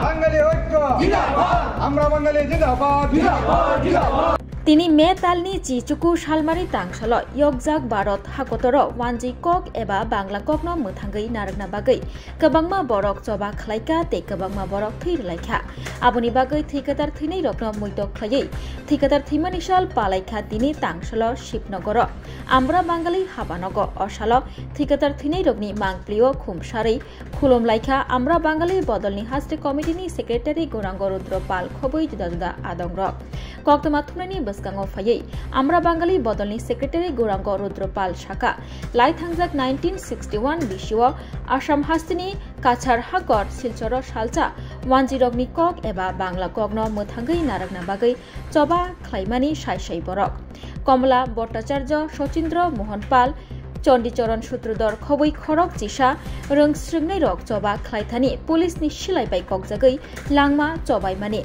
বাঙালি ঐক্য, আমরা বাঙালি জিন্দাবাদ। তিনি মে तालनि चिचुकु सालमारि तांसल यगजाक भारत हाकतर वानजि कक एबा बांग्ला ककनो मोथांगै नारगना बागै गोबांमा बरक जबा खलायका ते गोबांमा बरक थैरलायखा आबुनि बागै थैकादार थैनाय रकनो मैद खलायै थैकादार थैमानि साल पालायखा दिनै तांसल शिबनगर आम्रा बांगाली हाबानग असाल थैकादार थैनाय रकनि मांगप्लियो खुमसारै खुलुमलायखा आम्रा बांगाली बदलनि हास्टे कमिटिनि सेक्रेटारि गौरांग रुद्रपाल खबै जुदा जुदा आदंग कक्तमा थुमनायनि बसकांगो फायै आम्रा बांगाली बदलनि सेक्रेटारि गौरांग रुद्रपाल शाखा लाइथांजाक 1961 बिसिव आसाम हास्टिनि काछार हागर सिलचर सालचा वानजिरगनि कक एबा बांग्ला ककनो मोथांगै नारगना बागै चबा खलायमानि सायसाय बरक कमला भट्टाचार्य सचिन्द्र मोहन पाल चंडीचरण सूत्रधर खबै खरक चिसा रोंस्रिंनाय रक चबा खलायथानि पुलिसनि सिलायबाय ककजागै लांमा चबायमानि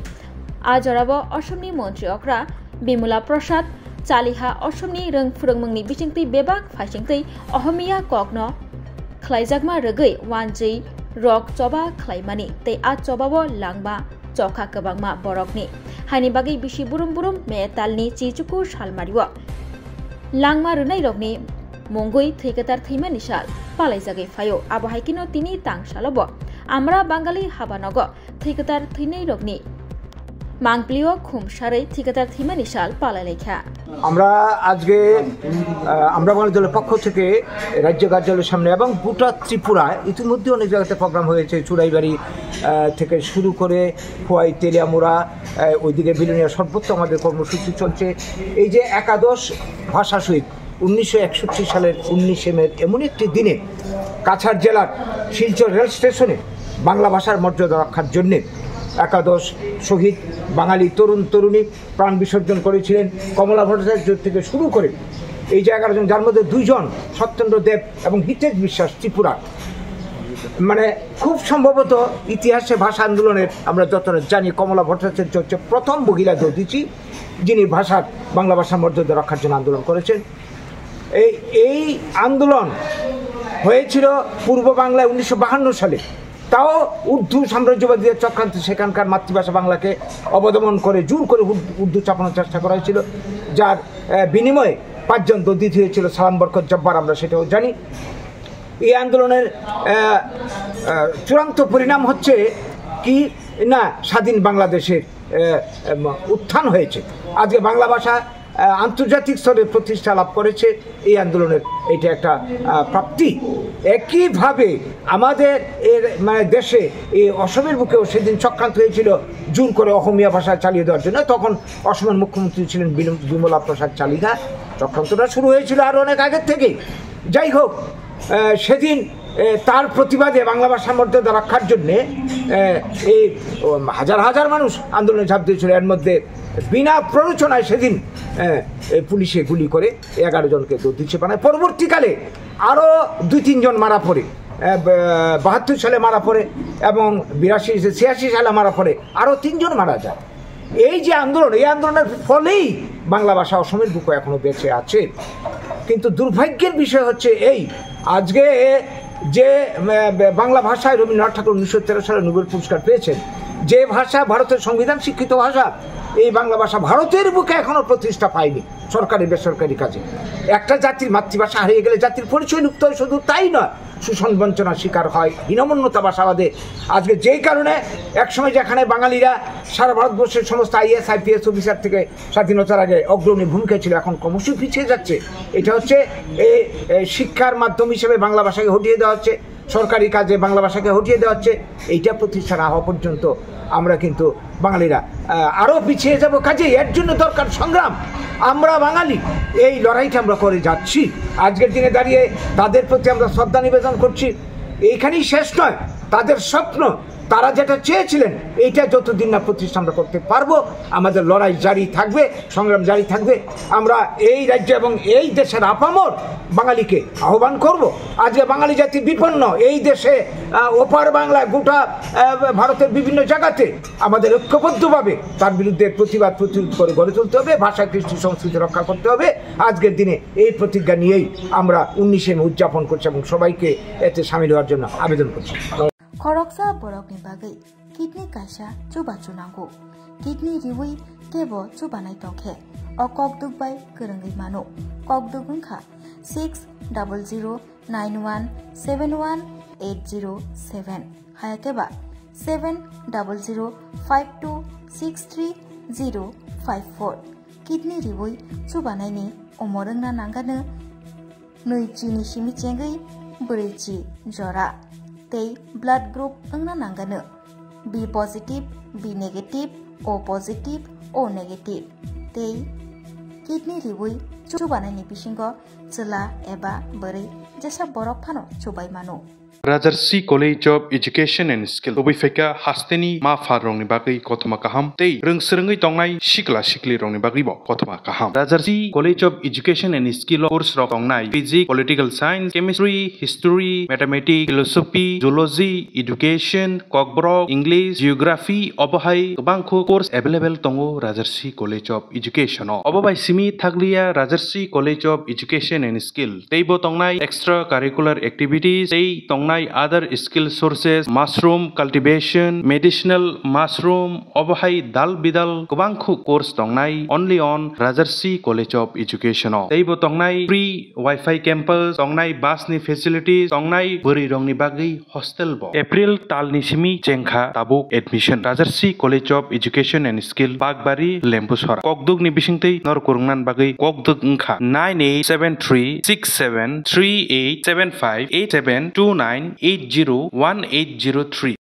आजराबो असमनि मन्त्री अक्रा बिमला प्रसाद चालिहा असमनि रोंफुरंमंनि बिथिंतै बेबाक फाइसिंतै अहमिया ककनो खलायजागमा रगै वानजै रक चबा खलायमानि तै आ चबाबो लांबा चखा गोबांमा बरकनि हानि बागै बिसि बुरुम बुरुम मे तालनि चिचुकु सालमारिव लांमा रुनाय रकनि मंगै थैकादार थैमानि साल पालायजागै फायो आबहायकिनो तिनि तांसालबो आम्रा बांगाली हाबानग थैकादार थैनाय रकनि मांगप्लियो खुमसारै ठिकादार थैमानि साल पालायलायखा আমরা আজকে আমরা বাঙালি দলের পক্ষ থেকে রাজ্য কার্যালয়ের সামনে এবং গোটা ত্রিপুরায় ইতিমধ্যে অনেক জায়গাতে প্রোগ্রাম হয়েছে চুড়াইবাড়ি থেকে শুরু করে খোয়াই তেলিয়ামুড়া ওইদিকে বিলুনিয়া সর্বত্র আমাদের কর্মসূচি চলছে এই যে একাদশ ভাষা শহীদ 1961 সালের 19 মে এমন একটি দিনে কাছাড় জেলার শিলচর রেল স্টেশনে বাংলা ভাষার মর্যাদা রক্ষার জন্যে একাদশ শহীদ বাঙালি তরুণ তরুণী প্রাণ বিসর্জন করেছিলেন কমলা ভট্টাচার্য থেকে শুরু করে এই যে 11 জন যার মধ্যে 2 জন সত্যেন্দ্র দেব এবং হিতেশ বিশ্বাস ত্রিপুরা মানে খুব সম্ভবত ইতিহাসে ভাষা আন্দোলনের আমরা যতটা জানি কমলা ভট্টাচার্য হচ্ছে প্রথম মহিলা দধিচি যিনি বাংলা ভাষার মর্যাদা রক্ষার জন্য আন্দোলন করেছেন এই আন্দোলন হয়েছিল পূর্ব বাংলায় 1952 সালে তাও উর্দু সাম্রাজ্যবাদীদের চক্রান্ত সেখানকার মাতৃভাষা বাংলাকে অবদমন করে জোর করে উর্দু চাপানোর চেষ্টা করা হয়েছিল যার বিনিময়ে 5 জন দধিত হয়েছিল সালাম বরকত জব্বার আমরা সেটাও জানি এই আন্দোলনের চূড়ান্ত পরিণাম হচ্ছে কি না স্বাধীন বাংলাদেশের উত্থান হয়েছে আজকে বাংলা ভাষা আন্তর্জাতিক স্তরে প্রতিষ্ঠা লাভ করেছে এই আন্দোলনের এটা একটা প্রাপ্তি একইভাবে আমাদের মানে দেশে এই অসমের বুকেও সেদিন চক্রান্ত হয়েছিল জোর করে অসমীয়া ভাষা চালিয়ে দেওয়ার জন্য তখন অসমের মুখ্যমন্ত্রী ছিলেন বিমলা প্রসাদ চালিহা চক্রান্তটা শুরু হয়েছিল আর অনেক আগের থেকেই যাই হোক সেদিন তার প্রতিবাদে বাংলা ভাষার মর্যাদা রক্ষার জন্যে এই হাজার হাজার মানুষ আন্দোলনে ঝাঁপ দিয়েছিল এর মধ্যে বিনা প্ররোচনায় সেদিন পুলিশে গুলি করে 11 জনকে দধিচে বানায় পরবর্তীকালে আরও 2-3 জন মারা পড়ে 72 সালে মারা পড়ে এবং 86 সালে মারা পড়ে আরও 3 জন মারা যায় এই যে আন্দোলন এই আন্দোলনের ফলেই বাংলা ভাষা অসমের বুকে এখনো বেঁচে আছে কিন্তু দুর্ভাগ্যের বিষয় হচ্ছে এই আজকে যে বাংলা ভাষায় রবীন্দ্রনাথ ঠাকুর 1913 সালে নোবেল পুরস্কার পেয়েছেন যে ভাষা ভারতের সংবিধান স্বীকৃত ভাষা এই বাংলা ভাষা ভারতের বুকে এখনো প্রতিষ্ঠা পায়নি সরকারি বেসরকারি কাজে একটা জাতির মাতৃভাষা হারিয়ে গেলে জাতির পরিচয় লুপ্ত হয় শুধু তাই নয় শোষণ বঞ্চনার শিকার হয় হীনমন্যতা ভাষাবাদে আজকে যেই কারণে একসময় যেখানে বাঙালিরা সারা ভারতবর্ষের সমস্ত IAS IPS অফিসার থেকে স্বাধীনতার আগে অগ্রণী ভূমিকা ছিল এখন ক্রমশ পিছিয়ে যাচ্ছে এটা হচ্ছে এই শিক্ষার মাধ্যম হিসেবে বাংলা ভাষাকে হটিয়ে দেওয়া হচ্ছে সরকারি কাজে বাংলা ভাষাকে হটিয়ে দেওয়া হচ্ছে এইটা প্রতিষ্ঠা না হওয়া পর্যন্ত আমরা কিন্তু বাঙালিরা আরও পিছিয়ে যাব কাজে এর জন্য দরকার সংগ্রাম আমরা বাঙালি এই লড়াইটা আমরা করে যাচ্ছি আজকের দিনে দাঁড়িয়ে তাদের প্রতি আমরা শ্রদ্ধা নিবেদন করছি এইখানেই শেষ নয় তাদের স্বপ্ন তারা যেটা চেয়েছিলেন এইটা যতদিন না প্রতিষ্ঠা আমরা করতে পারবো আমাদের লড়াই জারি থাকবে সংগ্রাম জারি থাকবে আমরা এই রাজ্য এবং এই দেশের আপামর বাঙালিকে আহ্বান করব আজকে বাঙালি জাতি বিপন্ন এই দেশে ওপার বাংলা গোটা ভারতের বিভিন্ন জায়গাতে আমাদের ঐক্যবদ্ধভাবে তার বিরুদ্ধে প্রতিবাদ প্রতিরোধ করে গড়ে তুলতে হবে ভাষা কৃষ্টি সংস্কৃতি রক্ষা করতে হবে আজকের দিনে এই প্রতিজ্ঞা নিয়েই আমরা 19 মে উদযাপন করছি এবং সবাইকে এতে সামিল হওয়ার জন্য আবেদন করছি Koroksa borokni bagai kidney kaisa chuba chunango. Kidney riwi kebo chubanai tongkhe. O kokduk bai kerengai mano. Kokduk wngkha 60091718007 hayakeba 70052630054. Kidney riwi chubanai ni omorengna nangano Nuichi ni simi chengai berichi jora. Tei blood group engna nangano B positive, B negative, O positive, O negative. Tei kidney riwi chubanai ni bisingo chela eba beri jesa borok phano chubai mano. Rajarsi College of Education and Skill Obifeka hasteni ma farrongni bagui kothoma kaham tei rungsrungai tongnai sikla sikli rongni bagui bo kothoma kaham. Rajarsi College of Education and Skill course rok tongnai Physics, Political Science, Chemistry, History, Mathematics, Philosophy, Zoology, Education, Kokborok, English, Geography obahai gobangkho course available tongo Rajarsi College of Education o. Obobai simi thaglia Rajarsi College of Education and Skill tei bo tongnai extra curricular activities tei tongnai other skill sources, mushroom cultivation, medicinal mushroom, obahai dal bidal gobangkhu course tongnai only on Rajarsi College of Education. Teibo tongnai free Wi-Fi campus, tongnai bus ni facilities, tongnai buri rongni bagi hostel bo. April tal ni simi chengkha tabuk admission. Rajarsi College of Education and Skill Bagbari Lembusora. Kokduk ni bisingtei nor kurungnan bagi kokduk ngkha 98736738758729801803.